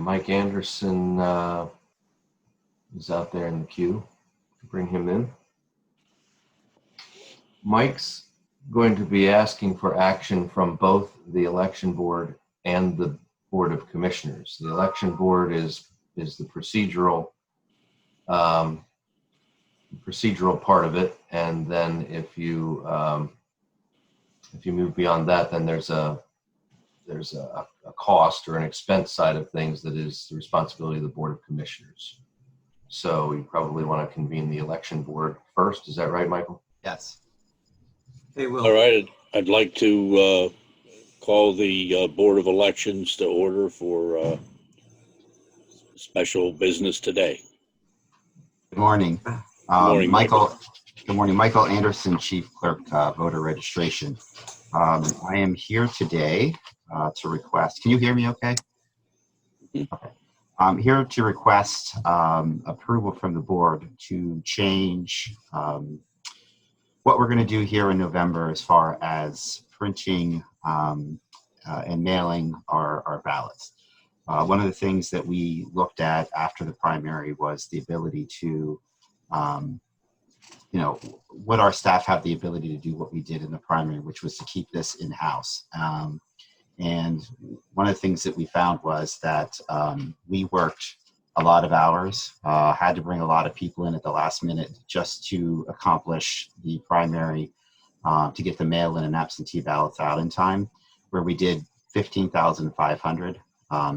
Mike Anderson is out there in the queue. Bring him in. Mike's going to be asking for action from both the election board and the Board of Commissioners. The election board is the procedural part of it, and then if you move beyond that, then there's a cost or an expense side of things that is the responsibility of the Board of Commissioners. So you probably want to convene the election board first. Is that right, Michael? Yes. Hey, Will. All right, I'd like to call the Board of Elections to order for special business today. Good morning. Morning, Michael. Good morning, Michael Anderson, Chief Clerk, Voter Registration. I am here today to request. Can you hear me okay? Mm-hmm. Okay. I'm here to request approval from the board to change what we're going to do here in November as far as printing and mailing our ballots. One of the things that we looked at after the primary was the ability to, would our staff have the ability to do what we did in the primary, which was to keep this in-house. And one of the things that we found was that we worked a lot of hours, had to bring a lot of people in at the last minute just to accomplish the primary, to get the mail-in and absentee ballots out in time, where we did 15,500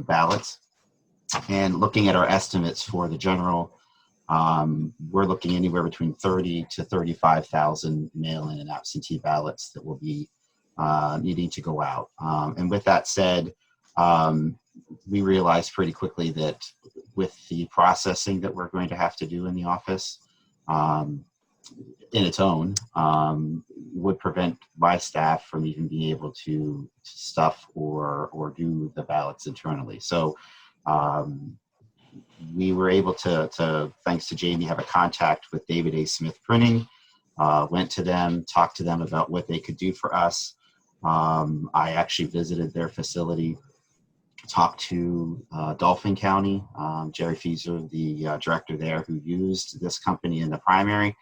ballots. And looking at our estimates for the general, we're looking anywhere between 30 to 35,000 mail-in and absentee ballots that will be needing to go out. And with that said, we realized pretty quickly that with the processing that we're going to have to do in the office, in its own, would prevent my staff from even being able to stuff or do the ballots internally. So we were able to, thanks to Jamie, have a contact with David A. Smith Printing, went to them, talked to them about what they could do for us. I actually visited their facility, talked to Dauphin County, Jerry Fieser, the director there who used this company in the primary,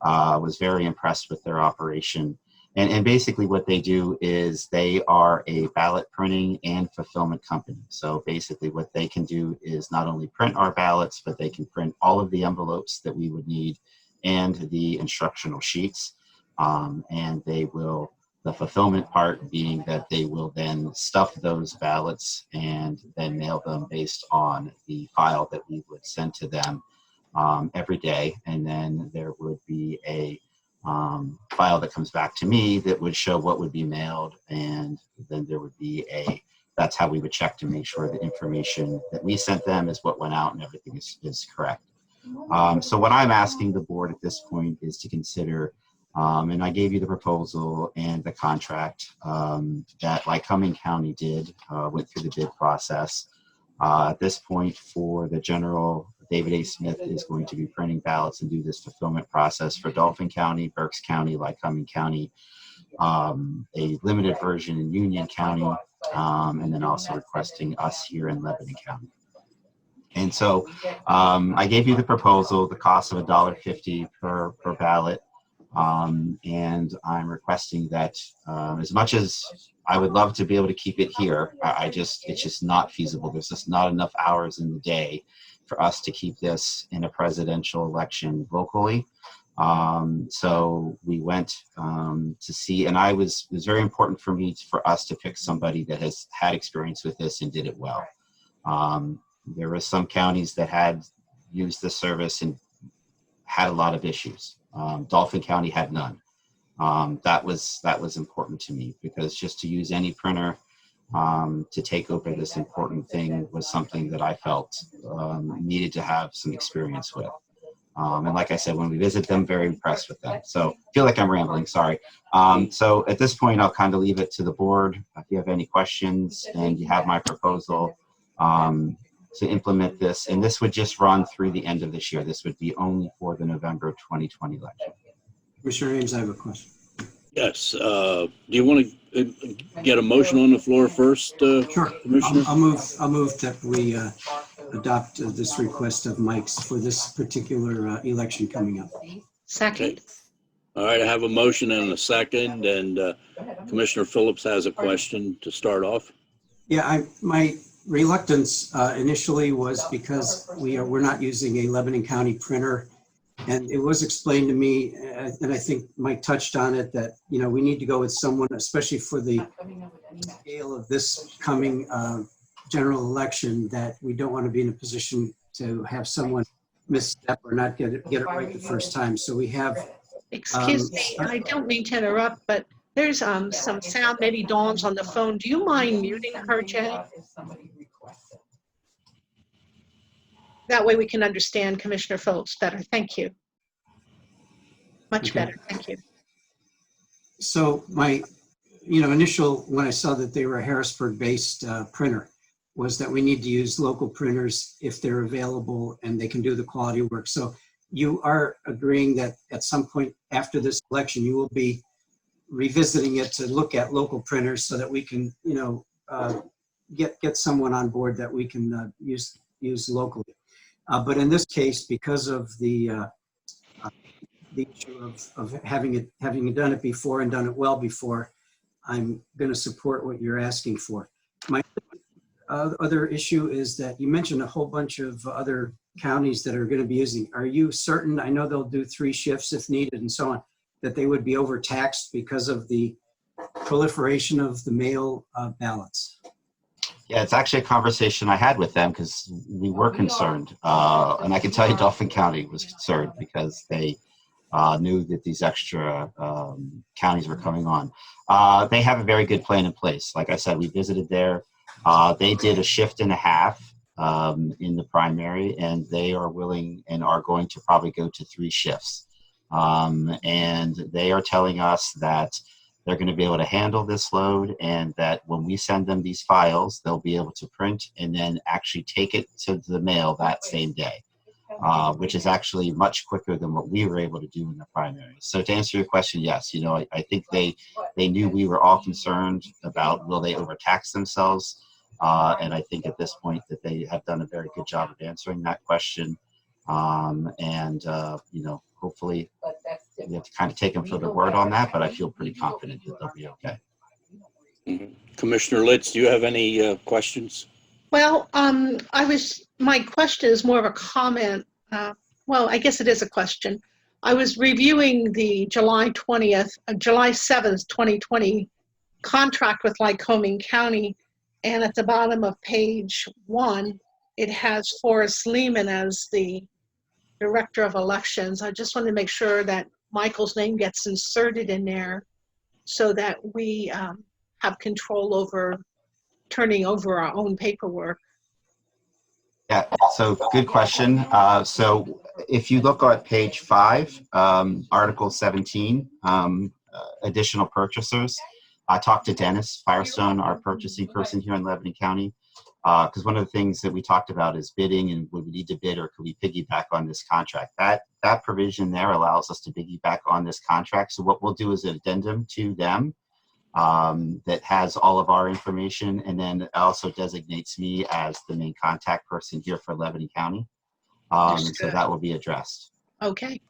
was very impressed with their operation. And basically what they do is they are a ballot printing and fulfillment company. So basically what they can do is not only print our ballots, but they can print all of the envelopes that we would need and the instructional sheets. And they will, the fulfillment part being that they will then stuff those ballots and then mail them based on the file that we would send to them every day. And then there would be a file that comes back to me that would show what would be mailed. And then there would be that's how we would check to make sure the information that we sent them is what went out and everything is correct. So what I'm asking the board at this point is to consider, and I gave you the proposal and the contract that Lycoming County did, went through the bid process. At this point for the general, David A. Smith is going to be printing ballots and do this fulfillment process for Dauphin County, Berks County, Lycoming County, a limited version in Union County, and then also requesting us here in Lebanon County. And so I gave you the proposal, the cost of $1.50 per ballot. And I'm requesting that as much as I would love to be able to keep it here, it's just not feasible. There's just not enough hours in the day for us to keep this in a presidential election locally. So we went to see, and it was very important for me for us to pick somebody that has had experience with this and did it well. There were some counties that had used the service and had a lot of issues. Dauphin County had none. That was important to me because just to use any printer to take over this important thing was something that I felt needed to have some experience with. And like I said, when we visit them, very impressed with them. So I feel like I'm rambling, sorry. So at this point, I'll kind of leave it to the board. If you have any questions and you have my proposal to implement this, and this would just run through the end of this year. This would be only for the November 2020 election. Commissioner Ames, I have a question. Yes. Do you want to get a motion on the floor first, Sure. Commissioner? I'll move that we adopt this request of Mike's for this particular election coming up. Second. All right, I have a motion and a second, and Commissioner Phillips has a question to start off. Yeah, my reluctance initially was because we're not using a Lebanon County printer, and it was explained to me, and I think Mike touched on it, that we need to go with someone, especially for the scale of this coming general election, that we don't want to be in a position to have someone misstep or not get it right the first time. So we have. Excuse me, I don't mean to interrupt, but there's some sound maybe Dawn's on the phone. Do you mind muting her, Jay? That way we can understand Commissioner Phillips better. Thank you. Much Okay. better. Thank you. So my, initial, when I saw that they were a Harrisburg-based printer, was that we need to use local printers if they're available and they can do the quality work. So you are agreeing that at some point after this election, you will be revisiting it to look at local printers so that we can, get someone on board that we can use locally. But in this case, because of the issue of having done it before and done it well before, I'm going to support what you're asking for. My other issue is that you mentioned a whole bunch of other counties that are going to be using. Are you certain, I know they'll do 3 shifts if needed and so on, that they would be overtaxed because of the proliferation of the mail ballots? Yeah, it's actually a conversation I had with them because we were concerned. And I can tell you Dauphin County was concerned because they knew that these extra counties were coming on. They have a very good plan in place. Like I said, we visited there. They did a shift and a half in the primary, and they are willing and are going to probably go to 3 shifts. And they are telling us that they're going to be able to handle this load, and that when we send them these files, they'll be able to print and then actually take it to the mail that same day, which is actually much quicker than what we were able to do in the primary. So to answer your question, yes, I think they knew we were all concerned about will they overtax themselves. And I think at this point that they have done a very good job of answering that question. Hopefully we have to kind of take them for their word on that, but I feel pretty confident that they'll be okay. Mm-hmm. Commissioner Litz, do you have any questions? Well, my question is more of a comment. Well, I guess it is a question. I was reviewing the July 7th, 2020 contract with Lycoming County, and at the bottom of page 1, it has Forrest Lehman as the Director of Elections. I just wanted to make sure that Michael's name gets inserted in there so that we have control over turning over our own paperwork. Yeah, so good question. So if you look at page 5, Article 17, additional purchasers, I talked to Dennis Firestone, our purchasing person here in Lebanon County, because one of the things that we talked about is bidding, and would we need to bid or could we piggyback on this contract? That provision there allows us to piggyback on this contract. So what we'll do is an addendum to them that has all of our information, and then also designates me as the main contact person here for Lebanon County. So that will be addressed. Okay.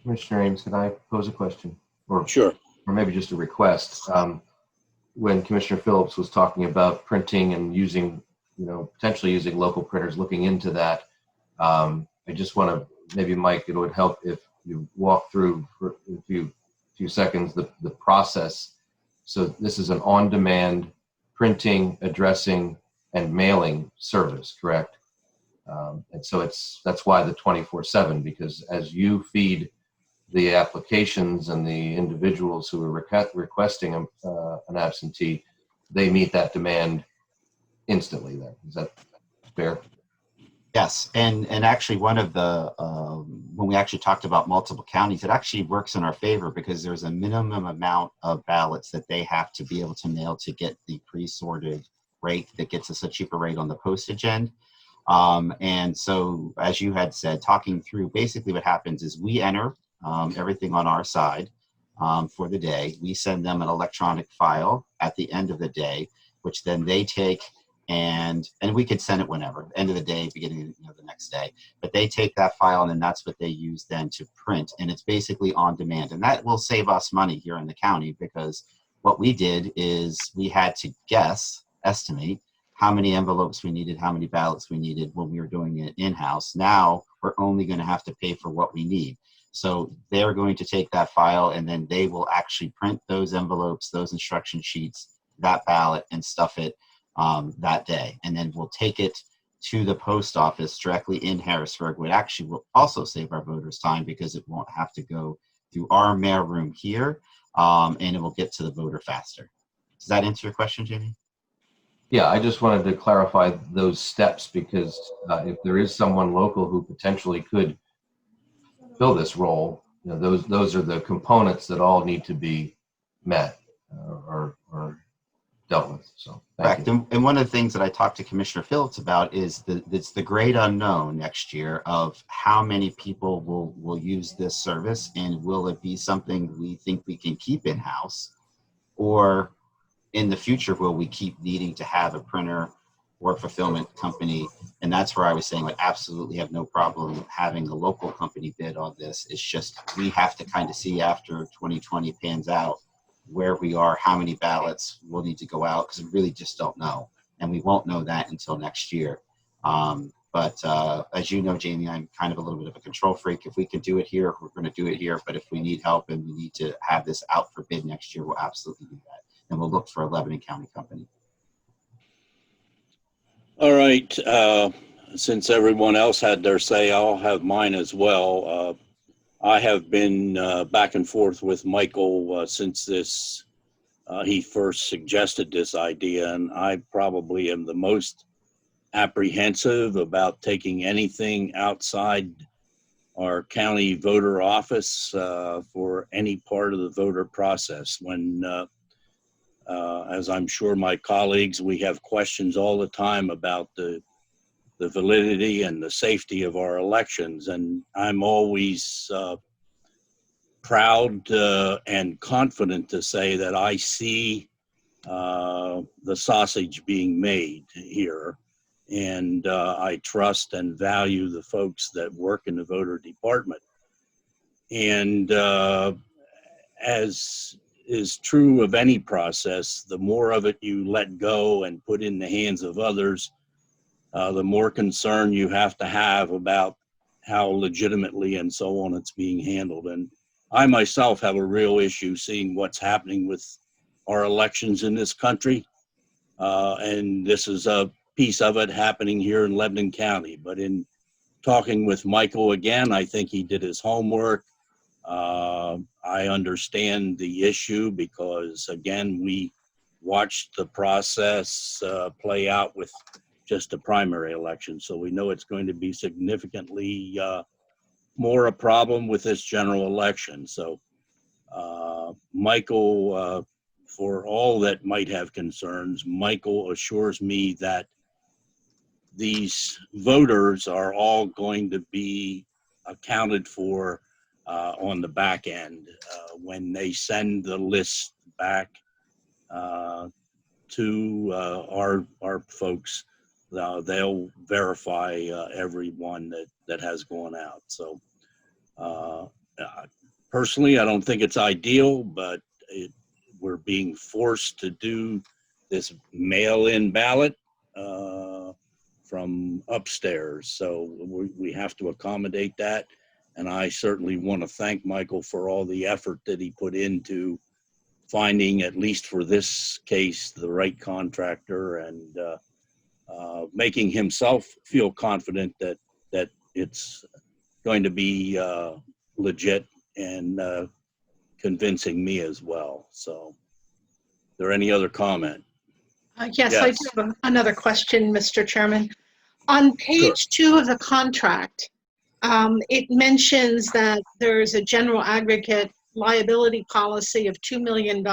Commissioner Ames, can I pose a question? Sure. Or maybe just a request. When Commissioner Phillips was talking about printing and using, potentially using local printers, looking into that, I just want to, maybe Mike, it would help if you walk through for a few seconds the process. So this is an on-demand printing, addressing, and mailing service, correct? And so that's why the 24/7, because as you feed the applications and the individuals who are requesting an absentee, they meet that demand instantly then. Is that fair? Yes, and actually one of the, when we actually talked about multiple counties, it actually works in our favor because there's a minimum amount of ballots that they have to be able to mail to get the pre-sorted rate that gets us a cheaper rate on the postage end. And so, as you had said, talking through, basically what happens is we enter everything on our side. for the day. We send them an electronic file at the end of the day, which then they take and we could send it whenever, end of the day, beginning of the next day. But they take that file and then that's what they use then to print. And it's basically on demand. And that will save us money here in the county, because what we did is we had to estimate how many envelopes we needed, how many ballots we needed when we were doing it in-house. Now we're only going to have to pay for what we need. So they're going to take that file and then they will actually print those envelopes, those instruction sheets, that ballot, and stuff it that day. And then we'll take it to the post office directly in Harrisburg, which actually will also save our voters time, because it won't have to go through our mail room here, and it will get to the voter faster. Does that answer your question, Jamie? Yeah, I just wanted to clarify those steps, because if there is someone local who potentially could fill this role, you know, those are the components that all need to be met or dealt with. So correct. And one of the things that I talked to Commissioner Phillips about is it's the great unknown next year of how many people will use this service, and will it be something we think we can keep in-house, or in the future will we keep needing to have a printer or fulfillment company? And that's where I was saying, like, absolutely have no problem having a local company bid on this. It's just we have to kind of see after 2020 pans out where we are, how many ballots will need to go out, because we really just don't know. And we won't know that until next year. But as you know, Jamie, I'm kind of a little bit of a control freak. If we can do it here, we're going to do it here. But if we need help and we need to have this out for bid next year, we'll absolutely do that. And we'll look for a Lebanon County company. All right. Since everyone else had their say, I'll have mine as well. I have been back and forth with Michael since he first suggested this idea, and I probably am the most apprehensive about taking anything outside our county voter office for any part of the voter process. When, as I'm sure my colleagues, we have questions all the time about the validity and the safety of our elections. And I'm always proud and confident to say that I see the sausage being made here. And I trust and value the folks that work in the voter department. And as is true of any process, the more of it you let go and put in the hands of others, the more concern you have to have about how legitimately and so on it's being handled. And I myself have a real issue seeing what's happening with our elections in this country. And this is a piece of it happening here in Lebanon County. But in talking with Michael again, I think he did his homework. I understand the issue because, again, we watched the process play out with just a primary election. So we know it's going to be significantly more a problem with this general election. So Michael, for all that might have concerns, Michael assures me that these voters are all going to be accounted for on the back end when they send the list back to our folks. They'll verify everyone that has gone out. So personally, I don't think it's ideal, but we're being forced to do this mail-in ballot from upstairs. So we have to accommodate that. And I certainly want to thank Michael for all the effort that he put into finding, at least for this case, the right contractor and making himself feel confident that it's going to be legit and convincing me as well. So, is there any other comment? Yes, Yes. I do have another question, Mr. Chairman. On page 2 of the contract, it mentions that there's a general aggregate liability policy of $2 million.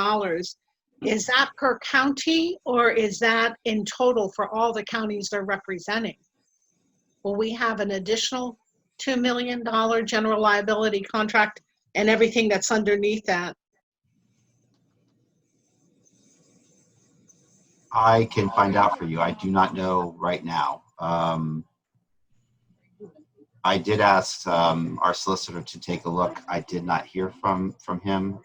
Is that per county, or is that in total for all the counties they're representing? Will we have an additional $2 million general liability contract and everything that's underneath that I can find out for you. I do not know right now. I did ask our solicitor to take a look. I did not hear from him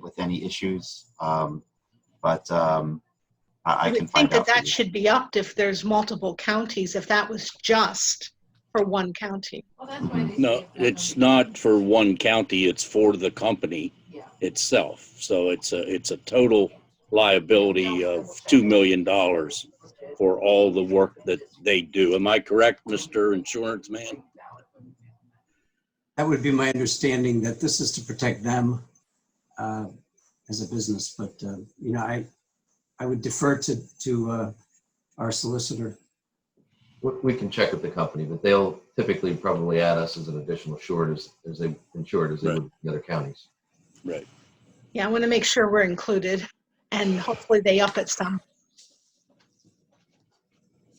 with any issues, but I can would find think that out for that you. should be upped if there's multiple counties, if that was just for one county. No, it's not for one county, it's for the company itself. So it's a total liability of $2 million for all the work that they do. Am I correct, Mr. Insurance Man? That would be my understanding, that this is to protect them as a business, but you know, I would defer to our solicitor. We can check with the company, but they'll typically probably add us as an additional insured as they insured as they would the other counties. Right. Yeah, I want to make sure we're included, and hopefully they up it some.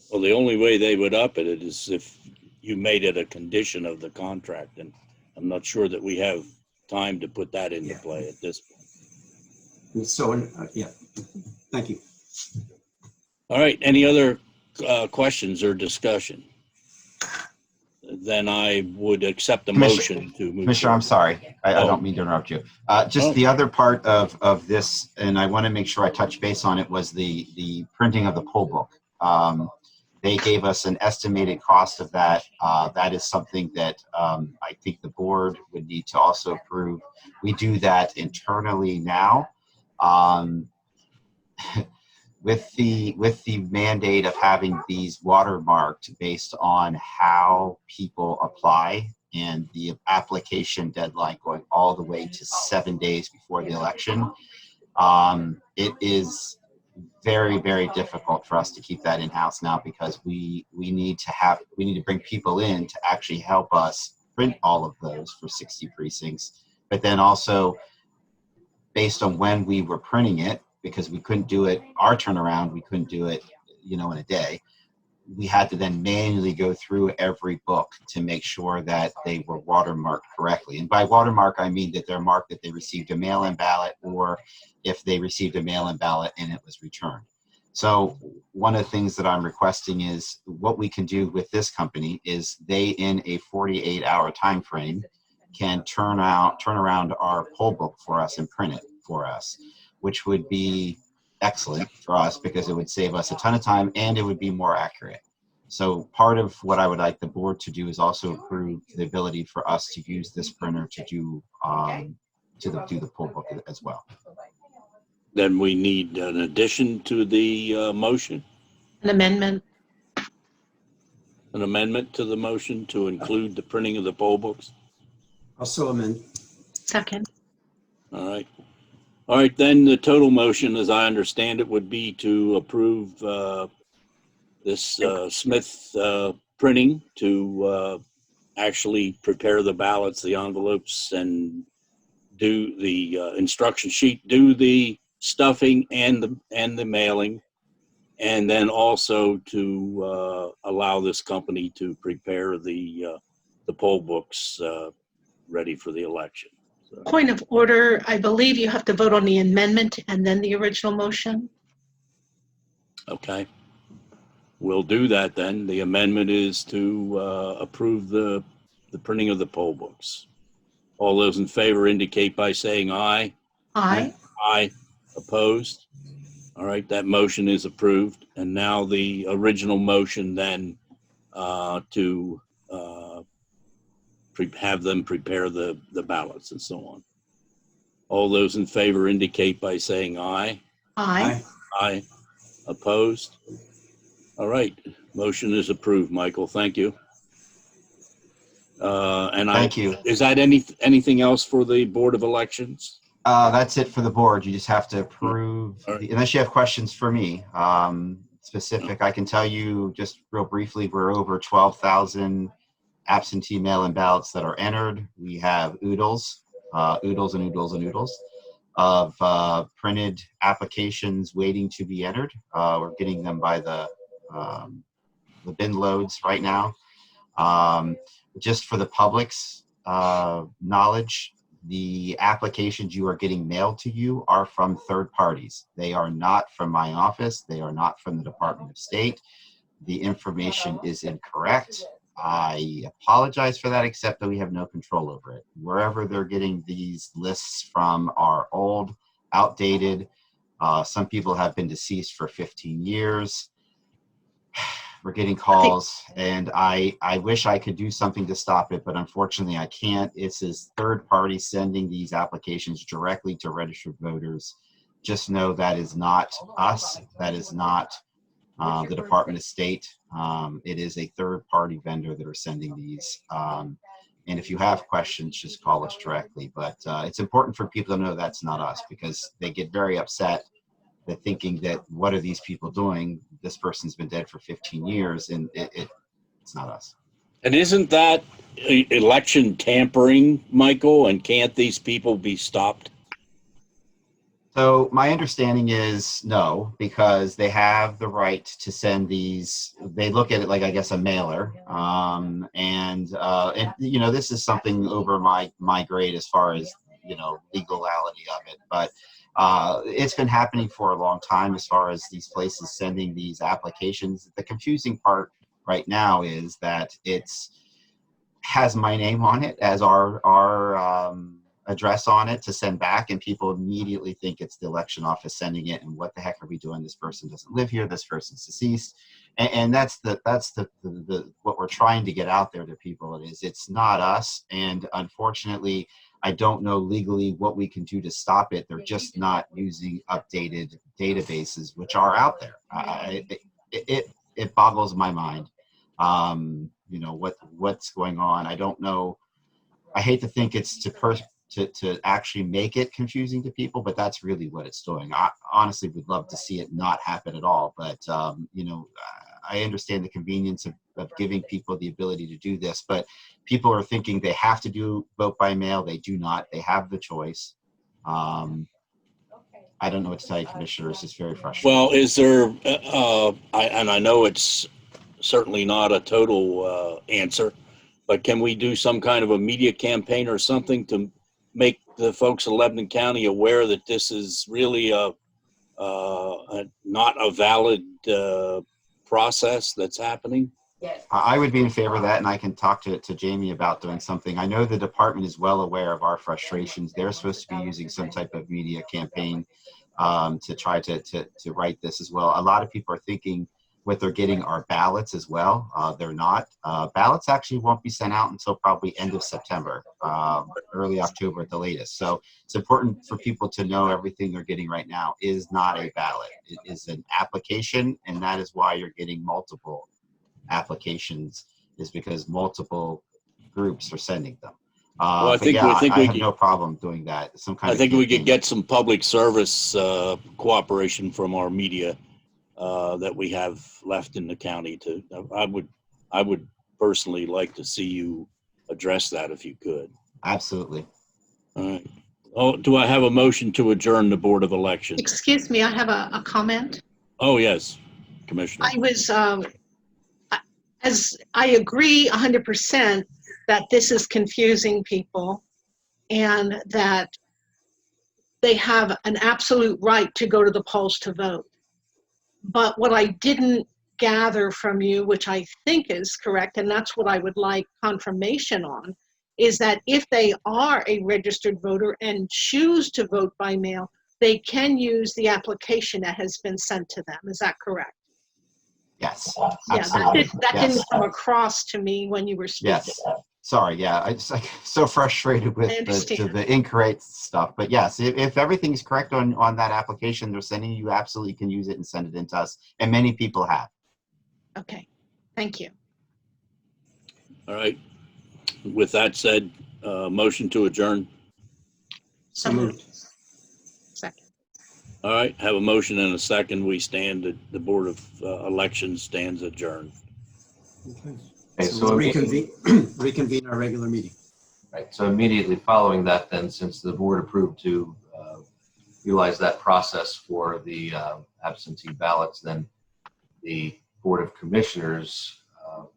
Well, the only way they would up it is if you made it a condition of the contract, and I'm not sure that we have time to put that into play at this point. And so, yeah, thank you. All right, any other questions or discussion? Then I would accept the motion to move Commissioner, I'm forward. sorry. I Oh. don't mean to interrupt you. Just the other part of this, and I want to make sure I touch base on it, was the printing of the poll book. They gave us an estimated cost of that. That is something that I think the board would need to also approve. We do that internally now. With the mandate of having these watermarked based on how people apply and the application deadline going all the way to 7 days before the election, it is very, very difficult for us to keep that in-house now, because we need to bring people in to actually help us print all of those for 60 precincts, but then also based on when we were printing it, because we couldn't do it, our turnaround, we couldn't do it, you know, in a day. We had to then manually go through every book to make sure that they were watermarked correctly. And by watermark, I mean that they're marked that they received a mail-in ballot, or if they received a mail-in ballot and it was returned. So one of the things that I'm requesting is what we can do with this company is they, in a 48-hour time frame, can turn around our poll book for us and print it for us, which would be excellent for us because it would save us a ton of time and it would be more accurate. So part of what I would like the board to do is also approve the ability for us to use this printer to do the poll book as well. Then we need an addition to the motion, An amendment. an amendment to the motion to include the printing of the poll books. Also amend. Second. All right. All right, then the total motion, as I understand it, would be to approve this Smith printing to actually prepare the ballots, the envelopes, and do the instruction sheet, do the stuffing and the mailing, and then also to allow this company to prepare the poll books ready for the election. So. Point of order, I believe you have to vote on the amendment and then the original motion. Okay. We'll do that then. The amendment is to approve the printing of the poll books. All those in favor indicate by saying aye. Aye. Aye. Opposed? All right, that motion is approved. And now the original motion then to have them prepare the ballots and so on. All those in favor indicate by saying aye. Aye. Aye. Opposed? All right, motion is approved, Michael. Thank you. Thank you. Is that anything else for the Board of Elections? That's it for the board. You just have to approve, All right. unless you have questions for me, specific. I can tell you just real briefly, we're over 12,000 absentee mail-in ballots that are entered. We have oodles of printed applications waiting to be entered. We're getting them by the bin loads right now. Just for the public's knowledge, the applications you are getting mailed to you are from third parties. They are not from my office. They are not from the Department of State. The information is incorrect. I apologize for that, except that we have no control over it. Wherever they're getting these lists from are old, outdated. Some people have been deceased for 15 years. We're getting calls, and I wish I could do something to stop it, but unfortunately I can't. It's this third party sending these applications directly to registered voters. Just know that is not us. That is not the Department of State. It is a third party vendor that are sending these. And if you have questions, just call us directly. But it's important for people to know that's not us, because they get very upset. They're thinking that, what are these people doing? This person's been dead for 15 years, and it's not us. And isn't that election tampering, Michael? And can't these people be stopped? So my understanding is no, because they have the right to send these. They look at it like, I guess, a mailer, and you know, this is something over my grade as far as, you know, legality of it, but it's been happening for a long time as far as these places sending these applications. The confusing part right now is that has my name on it as our address on it to send back, and people immediately think it's the election office sending it, and what the heck are we doing? This person doesn't live here, this person's deceased. And that's the what we're trying to get out there to people. It's not us, and unfortunately I don't know legally what we can do to stop it. They're just not using updated databases, which are out there. It boggles my mind. You know, what's going on. I don't know. I hate to think it's to actually make it confusing to people, but that's really what it's doing. I honestly would love to see it not happen at all. But, you know, I understand the convenience of giving people the ability to do this, but people are thinking they have to do vote by mail. They do not. They have the choice. I don't know what to tell you, Commissioners. It's very frustrating. Well, is there, and I know it's certainly not a total answer, but can we do some kind of a media campaign or something to make the folks in Lebanon County aware that this is really not a valid process that's happening? I would be in favor of that, and I can talk to Jamie about doing something. I know the department is well aware of our frustrations. They're supposed to be using some type of media campaign to try to write this as well. A lot of people are thinking what they're getting are ballots as well. They're not. Ballots actually won't be sent out until probably end of September, early October at the latest. So it's important for people to know everything they're getting right now is not a ballot. It is an application, and that is why you're getting multiple applications, is because multiple groups are sending them. Well, I think I have no problem doing that. Some kind I of think we campaign. could get some public service cooperation from our media that we have left in the county. I would personally like to see you address that if you could. Absolutely. All right. Oh, do I have a motion to adjourn the Board of Elections? Excuse me, I have a comment. Oh, yes, Commissioner. I was, as I agree 100% that this is confusing people and that they have an absolute right to go to the polls to vote. But what I didn't gather from you, which I think is correct, and that's what I would like confirmation on, is that if they are a registered voter and choose to vote by mail, they can use the application that has been sent to them. Is that correct? Yes. Yeah, Absolutely. that Yes. didn't come across to me when you were speaking. Yes. Sorry. Yeah. I just like so frustrated with the incorrect stuff. But yes, if everything's correct on that application they're sending, you absolutely can use it and send it in to us. And many people have. Okay. Thank you. All right. With that said, motion to adjourn. So moved. Second. All right. Have a motion and a second. We stand, the Board of Elections stands adjourned. Okay, So we'll reconvene our regular meeting. Right. So immediately following that, then, since the board approved to utilize that process for the absentee ballots, then the Board of Commissioners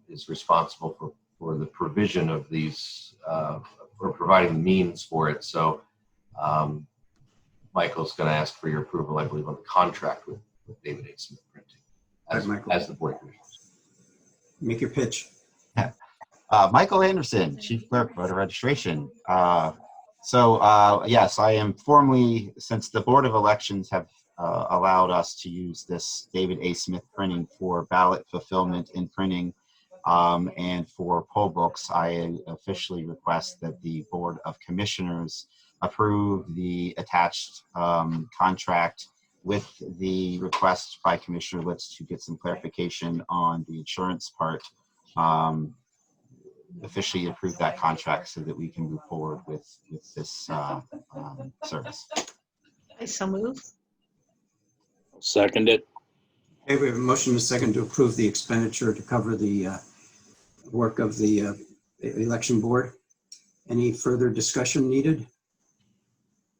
is responsible for the provision of these, for we're providing the means for it. So Michael's going to ask for your approval, I believe, on the contract with David A. Smith Printing as the board of commissioners. Make your pitch. Michael Anderson, Chief Clerk, Voter Registration. Yes, I am formally, since the Board of Elections have allowed us to use this David A. Smith Printing for ballot fulfillment and printing and for poll books, I officially request that the Board of Commissioners approve the attached contract with the request by Commissioner Litz to get some clarification on the insurance part. Officially approve that contract so that we can move forward with this service. I so move. Second it. Okay, we have a motion and a second to approve the expenditure to cover the work of the election board. Any further discussion needed?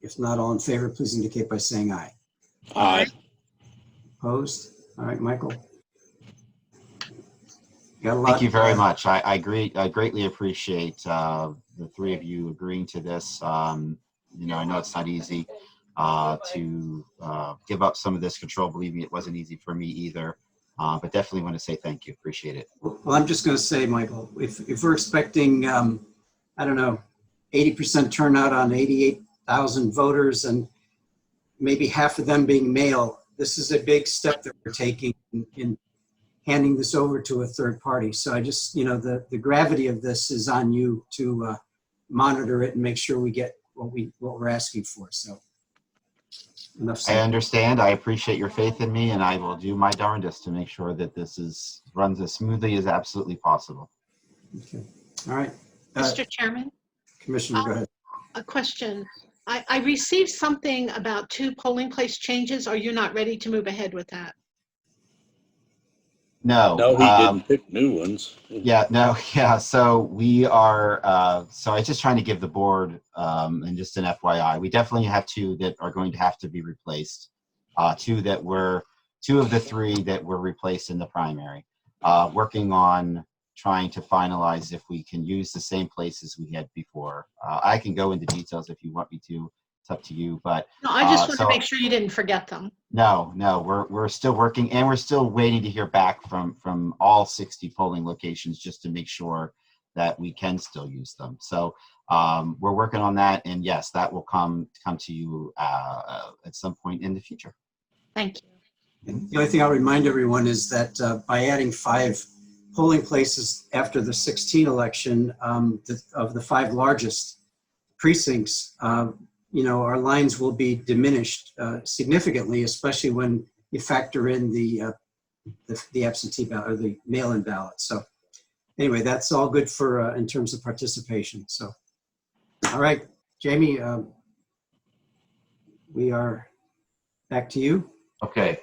If not, all in favor, please indicate by saying aye. Aye. Opposed? All right, Michael. Got a lot. Thank you very much. I greatly appreciate the three of you agreeing to this. I know it's not easy to give up some of this control. Believe me, it wasn't easy for me either. But definitely want to say thank you. Appreciate it. Well, I'm just going to say, Michael, if we're expecting, I don't know, 80% turnout on 88,000 voters and maybe half of them being male, this is a big step that we're taking in handing this over to a third party. So I just, the gravity of this is on you to monitor it and make sure we get what we're asking for. So enough said. I understand. I appreciate your faith in me, and I will do my darndest to make sure that this runs as smoothly as absolutely possible. Okay. All right. Mr. Chairman, Commissioner, go ahead. a question. I received something about 2 polling place changes. Are you not ready to move ahead with that? No. No, he didn't pick new ones. Yeah. So we are, so I was just trying to give the board, and just an FYI, we definitely have 2 that are going to have to be replaced. 2 of the 3 that were replaced in the primary. Working on trying to finalize if we can use the same places we had before. I can go into details if you want me to. It's up to you, but No, I just want to make sure you didn't forget them. No, we're still working, and we're still waiting to hear back from all 60 polling locations just to make sure that we can still use them. So we're working on that, and yes, that will come to you at some point in the future. Thank you. The only thing I'll remind everyone is that by adding 5 polling places after the 2016 election, of the 5 largest precincts, our lines will be diminished significantly, especially when you factor in the absentee ballot or the mail-in ballot. So anyway, that's all good for in terms of participation. So, all right, Jamie, we are back to you. Okay.